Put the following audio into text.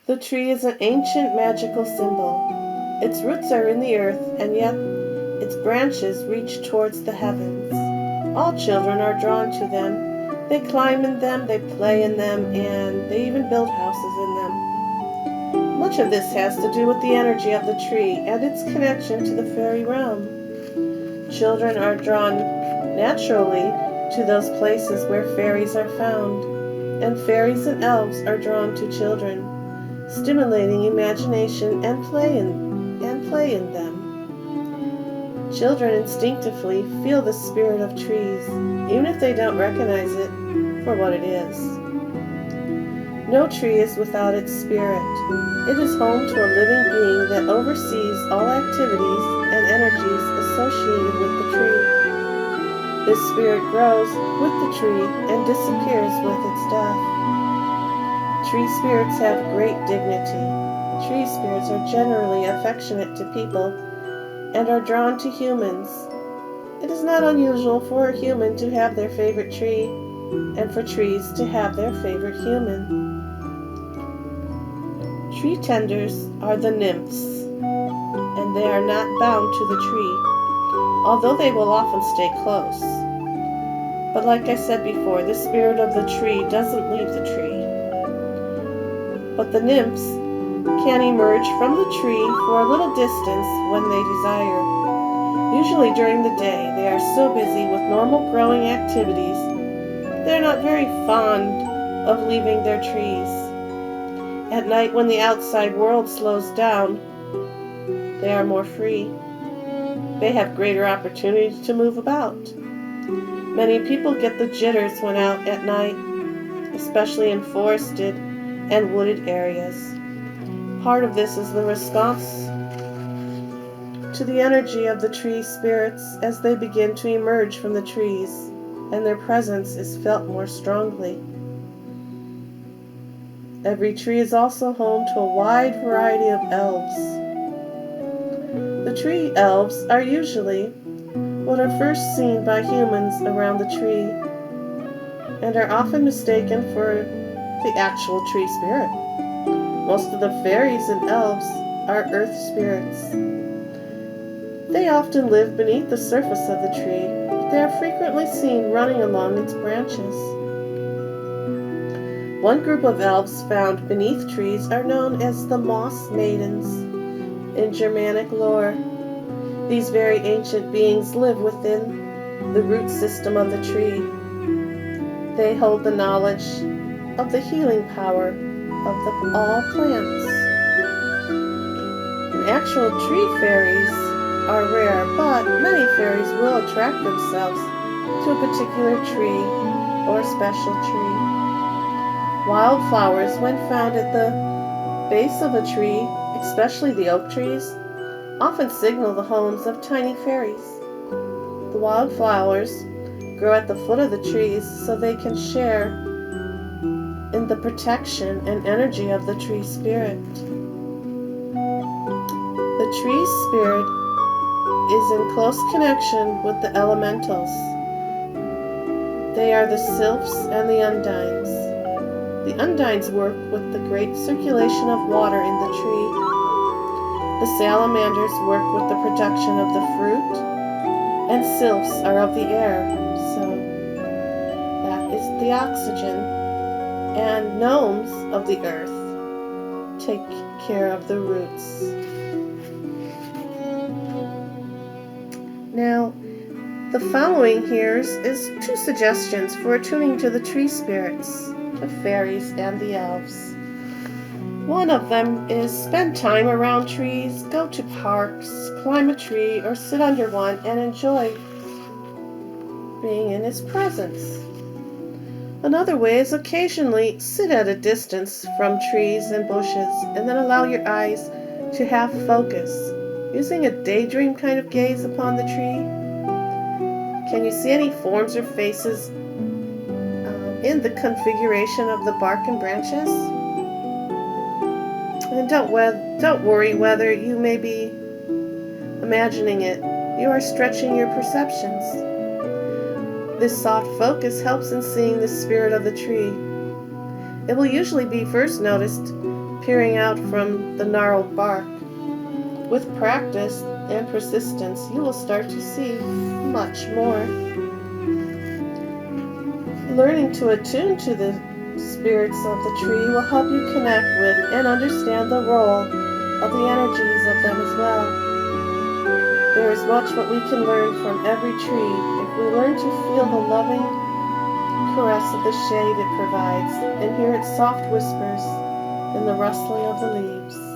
The tree is an ancient magical symbol. Its roots are in the earth, and yet its branches reach towards the heavens. All children are drawn to them. They climb in them, they play in them, and they even build houses in them. Much of this has to do with the energy of the tree and its connection to the fairy realm. Children are drawn naturally to those places where fairies are found, and fairies and elves are drawn to children, stimulating imagination and play in them. Children instinctively feel the spirit of trees, even if they don't recognize it for what it is. No tree is without its spirit. It is home to a living being that oversees all activities and energies associated with the tree. This spirit grows with the tree and disappears with its death. Tree spirits have great dignity. Tree spirits are generally affectionate to people and are drawn to humans. It is not unusual for a human to have their favorite tree and for trees to have their favorite human. Tree tenders are the nymphs, and they are not bound to the tree, although they will often stay close. But like I said before, the spirit of the tree doesn't leave the tree. But the nymphs can emerge from the tree for a little distance when they desire. Usually during the day, they are so busy with normal growing activities, they're not very fond of leaving their trees. At night, when the outside world slows down, they are more free. They have greater opportunity to move about. Many people get the jitters when out at night, especially in forested and wooded areas. Part of this is the response to the energy of the tree spirits as they begin to emerge from the trees, and their presence is felt more strongly. Every tree is also home to a wide variety of elves. The tree elves are usually what are first seen by humans around the tree and are often mistaken for the actual tree spirit. Most of the fairies and elves are earth spirits. They often live beneath the surface of the tree, but they are frequently seen running along its branches. One group of elves found beneath trees are known as the moss maidens in Germanic lore. These very ancient beings live within the root system of the tree. They hold the knowledge of the healing power of all plants. And actual tree fairies are rare, but many fairies will attract themselves to a particular tree or special tree. Wildflowers, when found at the base of a tree, especially the oak trees, often signal the homes of tiny fairies. The wildflowers grow at the foot of the trees so they can share in the protection and energy of the tree spirit. The tree spirit is in close connection with the elementals. They are the sylphs and the undines. The undines work with the great circulation of water in the tree. The salamanders work with the production of the fruit, and sylphs are of the air, so that is the oxygen, and gnomes of the earth take care of the roots. Now, the following here is 2 suggestions for attuning to the tree spirits, the fairies and the elves. One of them is spend time around trees, go to parks, climb a tree, or sit under one and enjoy being in its presence. Another way is occasionally sit at a distance from trees and bushes and then allow your eyes to have focus, using a daydream kind of gaze upon the tree. Can you see any forms or faces in the configuration of the bark and branches? And don't worry whether you may be imagining it. You are stretching your perceptions. This soft focus helps in seeing the spirit of the tree. It will usually be first noticed peering out from the gnarled bark. With practice and persistence, you will start to see much more. Learning to attune to the spirits of the tree will help you connect with and understand the role of the energies of them as well. There is much what we can learn from every tree if we learn to feel the loving caress of the shade it provides and hear its soft whispers in the rustling of the leaves.